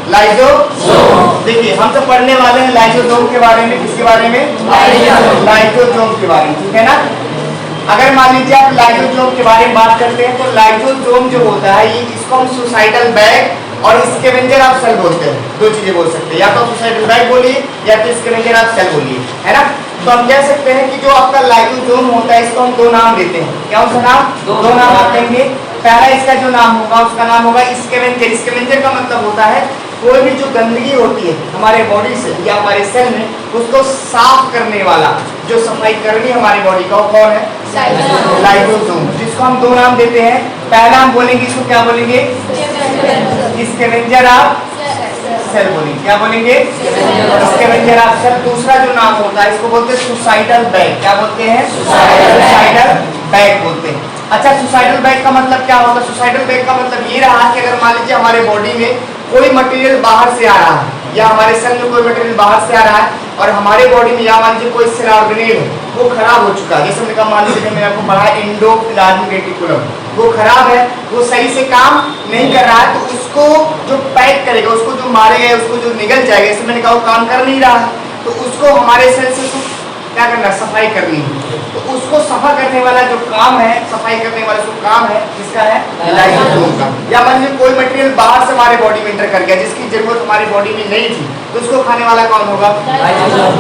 Lysosome. देखिए हम सब पढ़ने वाले हैं लाइसोसोम के बारे में। किसके बारे में? लाइसोसोम के बारे में, ठीक है ना। अगर मान लीजिए आप लाइसोसोम के बारे में बात करते हैं तो लाइसोसोम जो होता है ये इसको हम सुसाइडल बैग और स्कैवेंजर ऑफ सेल बोलते हैं। दो चीजें बोल सकते हैं, या तो सुसाइडल बैग बोलिए या तो स्कैवेंजर ऑफ सेल बोलिए, है ना। तो हम कह सकते हैं कि जो आपका लाइसोसोम होता है इसको हम दो नाम देते हैं। क्या उसका नाम? दो नाम आप देंगे। पहला इसका जो नाम होगा उसका नाम होगा स्कैवेंजर। स्कैवेंजर का मतलब होता है कोई भी जो गंदगी होती है हमारे बॉडी से या हमारे सेल में उसको साफ करने वाला, जो सफाई कर्मी हमारी बॉडी का, वो कौन है? लाइसोसोम। जिसको हम दो नाम देते हैं। पहला हम बोलेंगे इसको क्या बोलेंगे? स्कैवेंजर ऑफ सेल बोलेंगे। क्या बोलेंगे? Scavenger of cell. दूसरा जो नाम होता है इसको बोलते हैं सुसाइडल बैग। क्या बोलते हैं? सुसाइडल बैग बोलते हैं। अच्छा, सुसाइडल बैग का मतलब क्या होता है? सुसाइडल बैग का मतलब ये रहा कि अगर मान लीजिए हमारे बॉडी में कोई मटेरियल बाहर से आ रहा है या हमारे सेल में कोई मटेरियल बाहर से आ रहा है और हमारे बॉडी में या मान लीजिए कोई सेल ऑर्गेनेल है वो खराब हो चुका है, जैसे हमने कहा मान लीजिए मैंने आपको पढ़ा एंडोप्लाज्मिक रेटिकुलम, वो खराब है, वो सही से काम नहीं कर रहा है, तो उसको जो पैक करेगा, उसको जो मारेगा, उसको जो निगल जाएगा, जैसे मैंने कहा वो काम कर नहीं रहा है, तो उसको हमारे सेल से क्या करना? सफाई करनी है। तो उसको सफा करने वाला जो काम है, सफाई करने वाला जो काम है किसका है? लाइसोसोम का। या मान लीजिए कोई मटेरियल बाहर से हमारे बॉडी में एंटर कर गया जिसकी जरूरत हमारी बॉडी में नहीं थी, तो उसको खाने वाला कौन होगा? लाइसोसोम।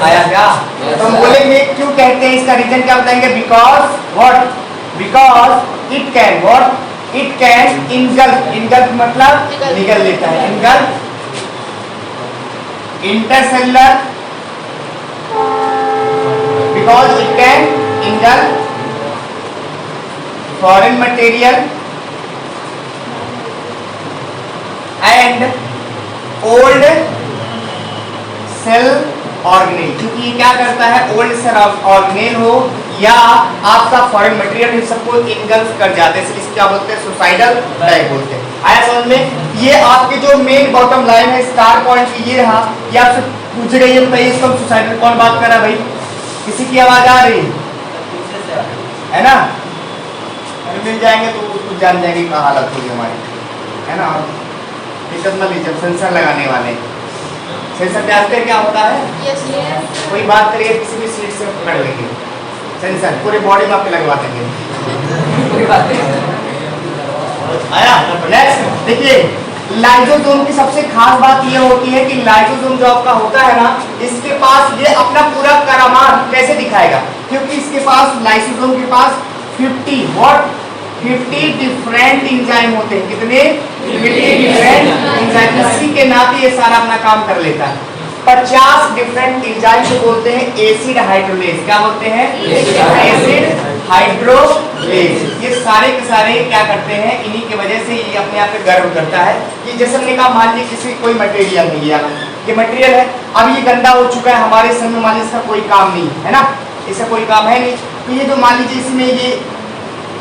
आया क्या? तो हम बोलेंगे क्यों कहते हैं, इसका रीजन क्या बताएंगे? Because what? Because it can what? It can engulf. Engulf मतलब निगल लेता है। Engulf intercellular, because it can engulf foreign material and old cell organelle। क्योंकि ये क्या करता है? ओल्ड सेल ऑर्गेनेल हो या आपका फॉरेन मटेरियल इन सबको इंगल्फ कर जाते हैं, इसलिए क्या बोलते हैं? सुसाइडल बैग बोलते हैं। आया समझ में? ये आपके जो मेन बॉटम लाइन है, स्टार पॉइंट ये रहा। ये आपसे पूछ गई है, बताइए इसको सुसाइडल कौन बात कर रहा है भाई? किसी की आवाज आ रही है ना? मिल जाएंगे तो कुछ जान जाएंगे क्या हालत होगी हमारी, है ना। दिक्कत मत लीजिए, सेंसर लगाने वाले। सेंसर जानते हैं क्या होता है? कोई बात करिए किसी भी सीट से पकड़ लेंगे, सेंसर पूरे बॉडी में आपके लगवा देंगे। आया? नेक्स्ट देखिए, लाइसोसोम की सबसे खास बात ये होती है कि लाइसोसोम जो आपका होता है ना, इसके पास ये अपना पूरा करामात कैसे दिखाएगा? क्योंकि इसके पास, लाइसोसोम के पास 50 डिफरेंट एंजाइम होते हैं। कितने? 50 डिफरेंट एंजाइम। इसी के नाते ये सारा अपना काम कर लेता है। 50 डिफरेंट एंजाइम को बोलते हैं एसिड हाइड्रोलेज। क्या बोलते हैं? Acid hydrolase. ये सारे के सारे क्या करते हैं? इन्हीं की वजह से ये अपने आप पे गर्व करता है कि जैसे हमने कहा, मान लीजिए किसी कोई मटेरियल नहीं लिया, ये मटेरियल है, अब ये गंदा हो चुका है हमारे सेल में, मान लीजिए इसका कोई काम नहीं है ना, इसका कोई काम है नहीं, तो ये जो मान लीजिए इसमें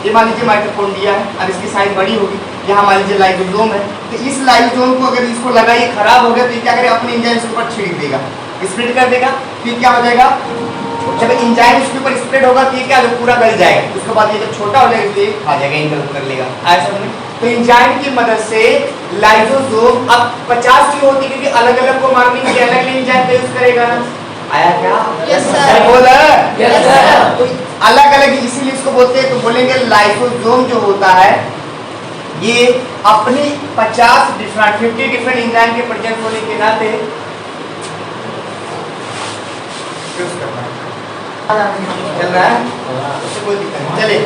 ये मान लीजिए माइटोकॉन्ड्रिया है, अब इसकी साइज बड़ी होगी, यहाँ मान लीजिए लाइसोसोम है, तो इस लाइसोसोम को अगर इसको लगा ये खराब हो गया तो ये क्या करेगा? अपने एंजाइम के ऊपर छिड़क देगा, स्प्रेड कर देगा। फिर क्या हो जाएगा? जब एंजाइम इसके ऊपर स्प्रेड होगा तो ये क्या पूरा गल जाएगा। उसके बाद ये जब छोटा हो जाएगा तो ये खा जाएगा, इंगल्फ कर लेगा। ऐसा नहीं। तो एंजाइम की मदद से लाइसोसोम अब 50 की होती है क्योंकि अलग अलग को मारने के लिए अलग अलग एंजाइम का यूज करेगा। आया क्या? Yes sir. बोला? Yes sir. तो अलग अलग इसीलिए इसको बोलते हैं, तो बोलेंगे लाइसोसोम जो होता है ये अपनी 50 डिफरेंट एंजाइम के प्रेजेंट होने के नाते यूज करता है। चल रहा है, उससे कोई दिक्कत नहीं। चलिए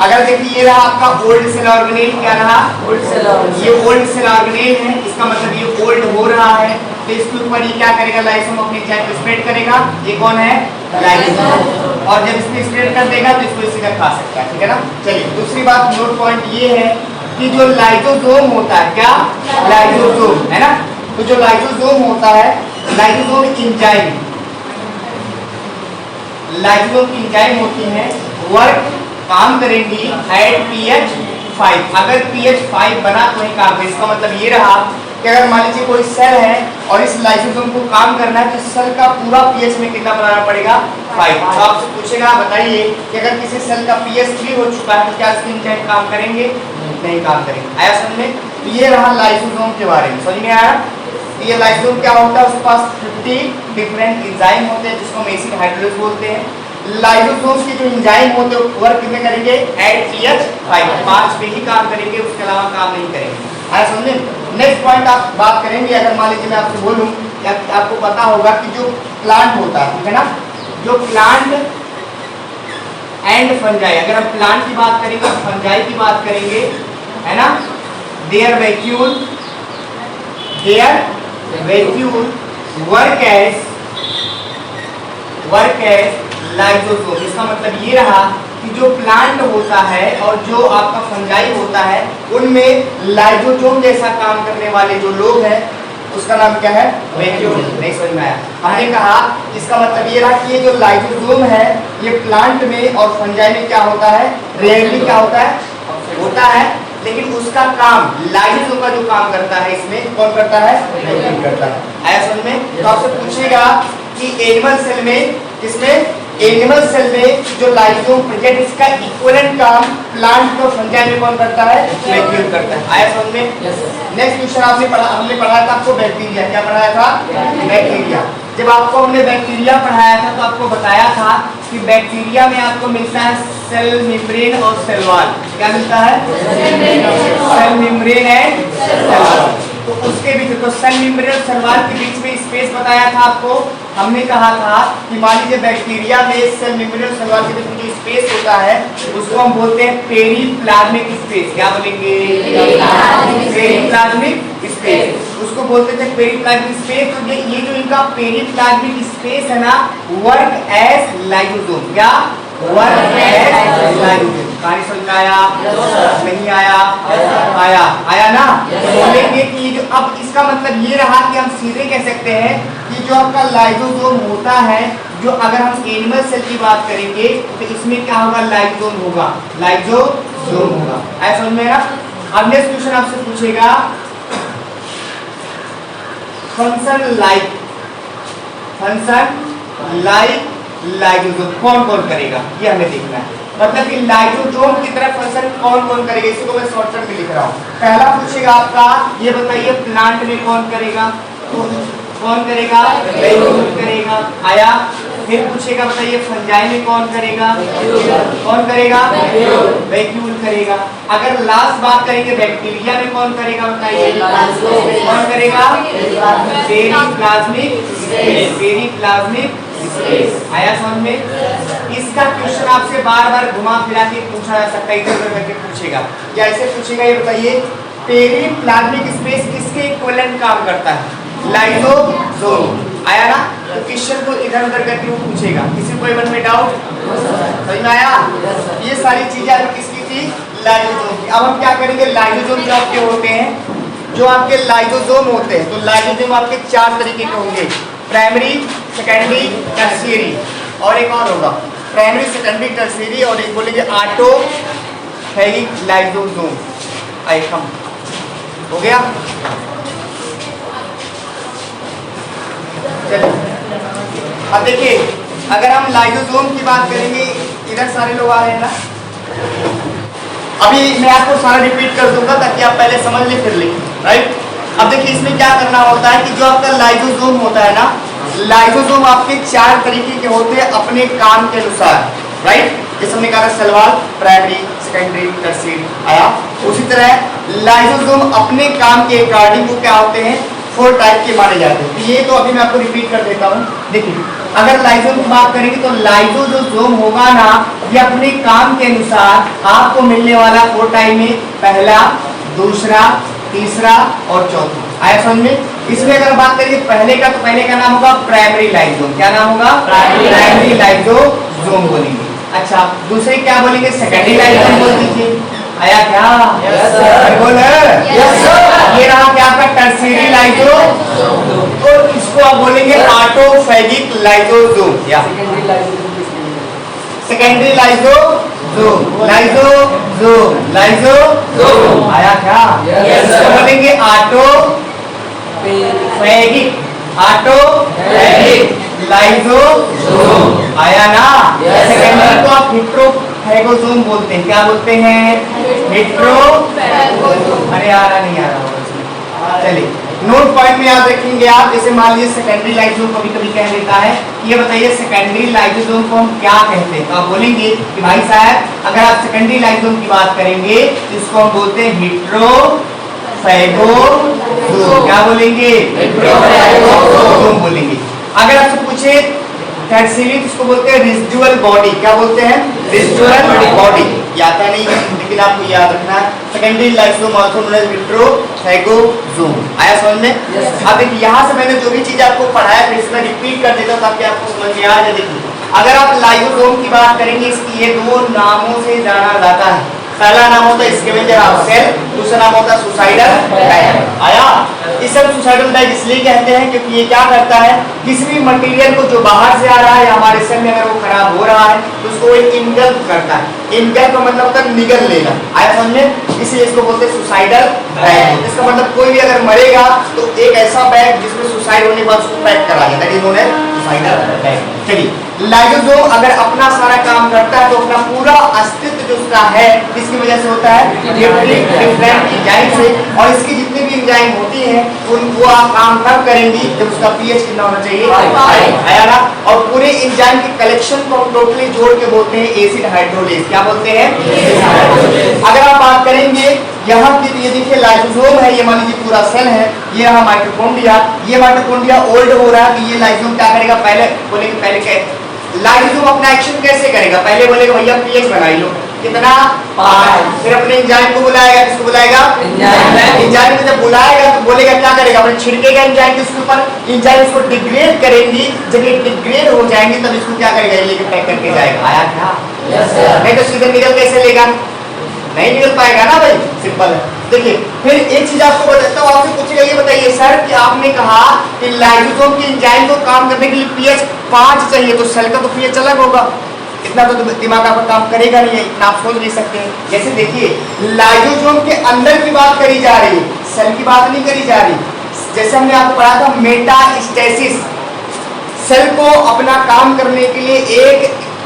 अगर देखिए ये रहा आपका ओल्ड सेल ऑर्गेनेल। क्या रहा? Old cell organelle. ये ओल्ड सेल ऑर्गेनेल है, इसका मतलब ये ओल्ड हो रहा है, तो इसके ऊपर ये क्या करेगा? लाइसोसोम अपनी एंजाइम को स्प्रेड करेगा। ये कौन है? लाइसोसोम। और जब इसको स्प्रेड कर देगा तो इसको इसी का खा सकता है, ठीक है ना। चलिए दूसरी बात, नोट पॉइंट ये है कि जो लाइसोसोम होता है, क्या? लाइसोसोम, है ना। तो जो लाइसोसोम होता है, लाइसोसोम एंजाइम, लाइसोसोम की एंजाइम होती है, वर्क काम करेंगी एट pH 5। अगर pH 5 बना तो ही काम करें। इसका मतलब ये रहा कि अगर मान लीजिए कोई सेल है और इस लाइसोसोम को काम करना है तो सेल का पूरा pH में कितना बनाना पड़ेगा? 5। तो आपसे पूछेगा, बताइए कि अगर किसी सेल का pH 3 हो चुका है तो क्या इसकी एंजाइम काम करेंगे? नहीं काम करेंगे। आया समझ में? तो ये रहा लाइसोसोम के बारे में, समझ में आया? ये लाइसोसोम क्या होता है? उसके पास 50 डिफरेंट एंजाइम होते हैं जिसको हम एसिड हाइड्रोलेज बोलते हैं। लाइसोसोम के जो एंजाइम होते हैं वर्क कितने करेंगे? एट pH 5 पे ही काम करेंगे, उसके अलावा काम नहीं करेंगे। आया समझे? नेक्स्ट पॉइंट आप बात करेंगे, अगर मान लीजिए मैं आपसे बोलूं या आपको पता होगा कि जो प्लांट होता है, ठीक है ना, जो प्लांट एंड फंजाई, अगर हम प्लांट की बात करेंगे, फंजाई की बात करेंगे, है ना, there vacuole work as lysosome. इसका मतलब ये रहा कि जो प्लांट होता है और जो आपका फंजाई होता है उनमें लाइसोसोम जैसा काम करने वाले जो लोग हैं उसका नाम क्या है? वैक्यूल। नहीं समझ में आया? हमने कहा इसका मतलब ये रहा कि ये जो लाइसोसोम है ये प्लांट में और फंजाई में क्या होता है? रेयरली क्या होता है, लेकिन उसका काम लाइसोसोम का जो काम करता है इसमें कौन करता है? वैक्यूल करता है। आया समझ में? तो आपसे पूछेगा कि एनिमल सेल में, किसमें? एनिमल सेल में जो लाइसोसोम प्रेजेंट इसका इक्विवेलेंट काम प्लांट और फंजाई में कौन करता है? वैक्यूल करता है। आया समझ में? नेक्स्ट क्वेश्चन हमने पढ़ाया था आपको बैक्टीरिया। क्या पढ़ाया था? बैक्टीरिया। जब आपको हमने बैक्टीरिया पढ़ाया था तो आपको बताया था कि बैक्टीरिया में आपको मिलता है सेल मेम्ब्रेन और सेल वॉल। क्या मिलता है? Cell membrane and cell wall. तो उसके बीच, तो सेल मेम्ब्रेन और सेल वॉल के बीच में स्पेस बताया था आपको। हमने कहा था कि मान लीजिए बैक्टीरिया में सेल मेम्ब्रेन और सेल वॉल के बीच में जो स्पेस होता है उसको हम बोलते हैं पेरिप्लाज्मिक स्पेस। क्या बोलेंगे? पेरिप्लाज्मिक स्पेस, उसको बोलते थे पेरिप्लाज्मिक स्पेस। तो ये जो इनका पेरिप्लाज्मिक स्पेस है ना, वर्क एज लाइसोसोम। क्या? Work as lysosome. कहानी समझ में आया? नहीं आया? आया ना? बोलेंगे कि जो, अब इसका मतलब ये रहा कि हम सीधे कह सकते हैं कि जो आपका लाइसोसोम होता है, जो अगर हम एनिमल सेल की बात करेंगे तो इसमें क्या होगा? लाइसोसोम होगा, लाइसोसोम होगा। ऐसा समझ में आया? अब नेक्स्ट क्वेश्चन आपसे पूछेगा फंक्शन लाइक लाइसोसोम कौन कौन करेगा, ये हमें देखना है। मतलब कि लाइसोसोम की तरह फंक्शन कौन कौन करेगा, इसी को मैं शॉर्टकट में लिख रहा हूँ। पहला पूछेगा आपका, ये बताइए प्लांट में कौन करेगा? कौन करेगा? लाइसोसोम करेगा। आया? फिर पूछेगा बताइए फंजाई में कौन करेगा? कौन करेगा? वैक्यूल करेगा। अगर लास्ट बात करेंगे बैक्टीरिया में कौन करेगा बताइए? कौन करेगा? Periplasmic space. Periplasmic space. आया समझ में? इसका क्वेश्चन आपसे बार बार घुमा फिरा के पूछा जा सकता है, इधर उधर करके पूछेगा। या ऐसे पूछेगा, ये बताइए पेरिप्लाज्मिक स्पेस किसके इक्विवेलेंट काम करता है? लाइसोसोम। आया ना? तो क्वेश्चन को इधर उधर करके वो पूछेगा। किसी कोई मन में डाउट? समझ में आया? ये सारी चीजें आपकी किसकी थी? लाइसोसोम की। अब हम क्या करेंगे? लाइसोसोम जो आपके होते हैं, जो आपके लाइसोसोम होते हैं, तो लाइसोसोम आपके 4 तरीके के होंगे, प्राइमरी, सेकेंडरी, टर्शियरी, और एक और होगा प्राइमरी, सेकेंडरी, टर्शियरी, और एक बोलेंगे ऑटोफैगिक लाइसोसोम। आइकम हो गया? चलिए अब देखिए, अगर हम लाइसोसोम की बात करेंगे, इधर सारे लोग आ रहे हैं ना, अभी मैं आपको सारा रिपीट कर दूंगा ताकि आप पहले समझ लें फिर लिखें, राइट? अब देखिए इसमें क्या करना होता है कि जो आपका लाइसोसोम होता है ना, लाइसोसोम आपके 4 तरीके के होते हैं अपने काम के अनुसार, राइट? जैसे हमने कहा cell wall, primary, secondary, tertiary. आया? उसी तरह लाइसोसोम अपने काम के अकॉर्डिंग वो क्या होते हैं? 4 टाइप के माने जाते हैं। तो ये तो अभी मैं आपको रिपीट कर देता हूँ। देखिए अगर लाइसोसोम की बात करेंगे तो लाइसोसोम होगा ना, ये अपने काम के अनुसार आपको मिलने वाला 4 टाइप में पहला, दूसरा, तीसरा और चौथा। आया समझ में? इसमें अगर बात करेंगे पहले का, तो पहले का नाम होगा प्राइमरी लाइसोसोम। क्या नाम होगा? प्राइमरी लाइसोसोम बोलेंगे। अच्छा, दूसरे क्या बोलेंगे? सेकेंडरी लाइसोसोम बोल दीजिए। आया क्या? Yes sir. बोल यस सर। ये रहा क्या आपका टर्शियरी लाइसोसोम, और इसको आप बोलेंगे ऑटोफैगिक लाइसोसोम या सेकेंडरी लाइसोसोम। लाइसोसोम। आया क्या? Yes sir. बोलेंगे ऑटोफैगिक लाइसोसोम। आया ना? सेकेंडरी को आप हेट्रोफैगोसोम बोलते हैं। क्या बोलते हैं? हेट्रोफैगोसोम। अरे आ रहा नहीं आ रहा होगा इसमें। चलिए नोट पॉइंट में याद रखेंगे आप। जैसे मान लीजिए सेकेंडरी लाइसोसोम कभी कभी कह देता है, ये बताइए सेकेंडरी लाइसोसोम को हम क्या कहते हैं? तो आप बोलेंगे कि भाई साहब अगर आप सेकेंडरी लाइसोसोम की बात करेंगे तो इसको हम बोलते हैं हेटेरोफैगोसोम। क्या बोलेंगे? हेटेरोफैगोसोम बोलेंगे। अगर आपसे पूछे टर्शियरी तो इसको बोलते हैं रेसिडुअल बॉडी। क्या बोलते हैं? Residual body. आता नहीं है लेकिन आपको याद रखना है। Secondary lysosome also known as heterophagosome. आया समझ में? अब देखिए यहाँ से मैंने जो भी चीज आपको पढ़ाया फिर से मैं रिपीट कर देता हूँ ताकि आपको समझ में आ जाए। देखिए अगर आप लाइसोसोम की बात करेंगे इसकी ये दो नामों से जाना जाता है। पहला नाम होता है स्कैवेंजर ऑफ सेल, दूसरा नाम होता है सुसाइडल डाइट। आया? इस सब सुसाइडल डाइट इसलिए कहते हैं क्योंकि ये क्या करता है, किसी भी मटेरियल को जो बाहर से आ रहा है या हमारे सेल में अगर वो खराब हो रहा है तो उसको इनगल्फ करता है। इनगल्फ का मतलब होता है निगल लेना। आया समझ में? इसलिए इसको बोलते हैं सुसाइडल डाइट। इसका मतलब कोई भी अगर मरेगा तो एक ऐसा बैग जिसमें सुसाइड होने के बाद उसको पैक करा जाए, that is known as suicidal diet. चलिए लाइसोसोम अगर अपना सारा काम करता है तो अपना पूरा अस्तित्व जो उसका है किसकी वजह से होता है? डिफरेंट एंजाइम से। और इसकी जितनी भी एंजाइम होती हैं उनको आप काम कब करेंगी जब उसका पीएच कितना होना चाहिए? आया ना? और पूरे एंजाइम के कलेक्शन को हम टोटली जोड़ के बोलते हैं एसिड हाइड्रोलेज। क्या बोलते हैं? अगर आप बात करेंगे यहाँ की ये देखिए लाइसोसोम है, ये मान लीजिए पूरा सेल है, ये रहा माइटोकॉन्ड्रिया। ये माइटोकॉन्ड्रिया ओल्ड हो रहा है तो ये लाइसोसोम क्या करेगा? पहले बोलेंगे पहले क्या लाइसोसोम अपना एक्शन कैसे करेगा? पहले बोलेगा भैया पीएच बढ़ाई लो कितना? 5। फिर अपने एंजाइम को बुलाएगा। किसको बुलाएगा? एंजाइम को जब बुलाएगा तो बोलेगा क्या करेगा? अपने छिड़केगा एंजाइम के उसके ऊपर, एंजाइम इसको डिग्रेड करेंगी। जब ये डिग्रेड हो जाएंगे तब इसको क्या करेगा? ये लेके पैक करके जाएगा। आया क्या? नहीं तो सीधे निकल कैसे लेगा? नहीं निकल पाएगा ना भाई, सिंपल है। देखिए फिर एक चीज आपको बताता हूँ, आपसे पूछेगा ये बताइए सर कि आपने कहा कि लाइसोसोम की एंजाइम को काम करने के लिए पीएच 5 चाहिए तो सेल का तो पीएच अलग होगा। इतना तो दिमाग आपका काम करेगा नहीं है, इतना आप सोच नहीं सकते हैं। जैसे देखिए लाइसोसोम के अंदर की बात करी जा रही है, सेल की बात नहीं करी जा रही। जैसे हमने आपको पढ़ा था मेटास्टेसिस, सेल को अपना काम करने के लिए एक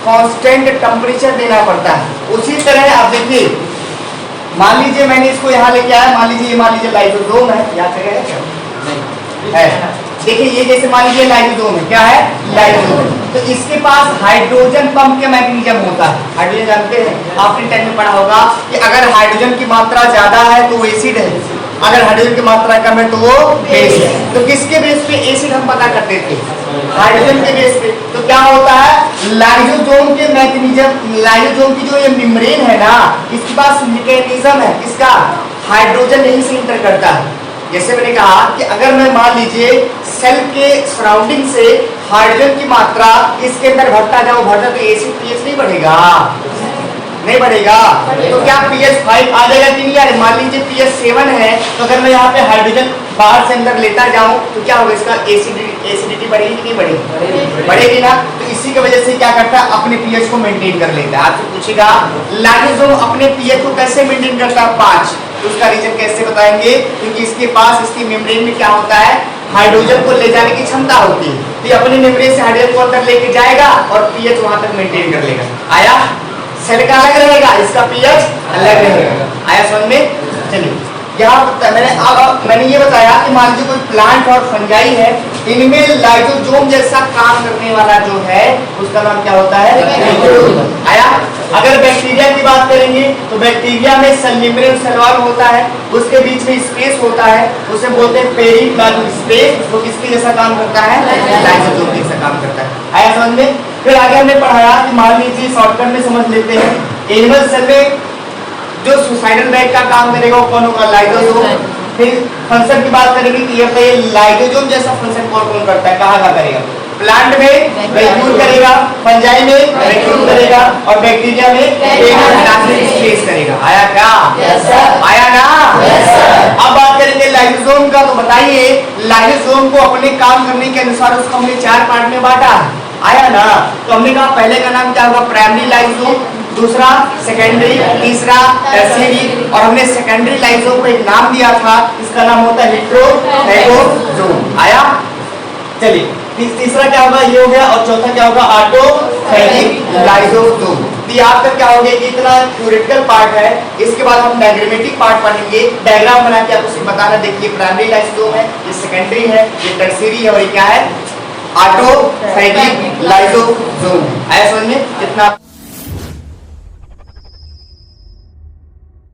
कांस्टेंट टेम्परेचर देना पड़ता है। उसी तरह आप देखिए मान लीजिए मैंने इसको यहाँ लेके आया, मान लीजिए लाइसोसोम है, याद करेगा क्या? नहीं है। देखिए ये जैसे मान लीजिए लाइसोसोम है, क्या है? लाइसोसोम। तो इसके पास हाइड्रोजन पंप के मैकेनिज्म होता है। हाइड्रोजन जानते हैं, आपने 10 में पढ़ा होगा कि अगर हाइड्रोजन की मात्रा ज्यादा है तो वो एसिड है, अगर हाइड्रोजन की मात्रा कम है तो वो बेस है। तो किसके बेस पे एसिड हम पता करते थे? हाइड्रोजन के बेस पे। तो क्या होता है लाइसोसोम के मैकेनिज्म, लाइसोसोम की जो ये मेम्ब्रेन है ना, इसके पास मैकेनिज्म है किसका? हाइड्रोजन यहीं से इंटर करता है। जैसे मैंने कहा कि अगर मैं मान लीजिए सेल के सराउंडिंग से हाइड्रोजन की मात्रा इसके अंदर भरता जाओ तो एसिड पीएच नहीं बढ़ेगा? नहीं बढ़ेगा। तो क्या पीएच 5 आ जाएगा कि नहीं? यार मान लीजिए पीएच 7 है तो अगर मैं यहाँ पे हाइड्रोजन बाहर से अंदर लेता जाऊं तो क्या होगा? इसका एसिडिटी बढ़ेगी कि नहीं बढ़ेगी? बढ़ेगी ना। तो इसी की वजह से क्या करता है? अपने पीएच को मेंटेन कर लेता है। आपसे पूछेगा लाइसोसोम अपने पीएच को कैसे मेंटेन करता है? 5। तो उसका रीजन कैसे बताएंगे? क्योंकि इसके पास इसकी मेम्ब्रेन में क्या होता है? हाइड्रोजन को ले जाने की क्षमता होती है। तो ये अपने मेम्ब्रेन से हाइड्रोजन को अंदर लेके जाएगा और पीएच वहां तक मेंटेन कर लेगा। आया? सेल का अलग रहेगा, इसका पीएच अलग रहेगा। आया समझ में? चलिए यहाँ मैंने ये बताया कि मान लीजिए कोई प्लांट और फंजाई है, इनमें लाइसोसोम जैसा काम करने वाला जो है उसका नाम क्या होता है? आया? अगर बैक्टीरिया की बात करेंगे तो बैक्टीरिया में सेल मेम्ब्रेन सेल वॉल होता है, उसके बीच में स्पेस होता है, उसे बोलते हैं पेरिप्लाज्मिक स्पेस। वो किसके जैसा काम करता है? लाइसोसोम जैसा काम करता है। आया समझ में? फिर आगे हमने पढ़ाया कि मान लीजिए शॉर्टकट में समझ लेते हैं, एनिमल सेल में जो सुसाइडल बैग का काम करेगा वो कौन होगा? लाइसोसोम। फिर फंक्शन की बात करेंगे कि ये लाइसोसोम जैसा फंक्शन कौन करता है? कहाँ करेगा? प्लांट में रेक्यूल करेगा, फंजाई में रेक्यूल करेगा और बैक्टीरिया में स्पेस करेगा। आया क्या? आया ना? अब बात करेंगे लाइसोसोम का। तो बताइए लाइसोसोम को अपने काम करने के अनुसार उसको हमने 4 पार्ट में बांटा। आया ना? तो हमने कहा पहले का नाम क्या होगा? प्राइमरी लाइसोसोम, दूसरा सेकेंडरी, तीसरा टर्शियरी, और हमने सेकेंडरी लाइसोसोम को एक नाम दिया था, इसका नाम होता है हेटेरोफैगोसोम। आया? चलिए तीसरा क्या होगा? ये हो गया। और चौथा क्या होगा? ऑटोफैगिक लाइसोसोम। तो ये आपका क्या हो गया कि इतना थ्योरेटिकल पार्ट है। इसके बाद हम डायग्रामेटिक पार्ट पढ़ेंगे, डायग्राम बना के आपको सिर्फ बताना। देखिए प्राइमरी लाइसोसोम है, ये सेकेंडरी है, ये टर्शियरी है और ये क्या है, ऑटोफैगिक लाइसोसोम है। ऐसा समझ में कितना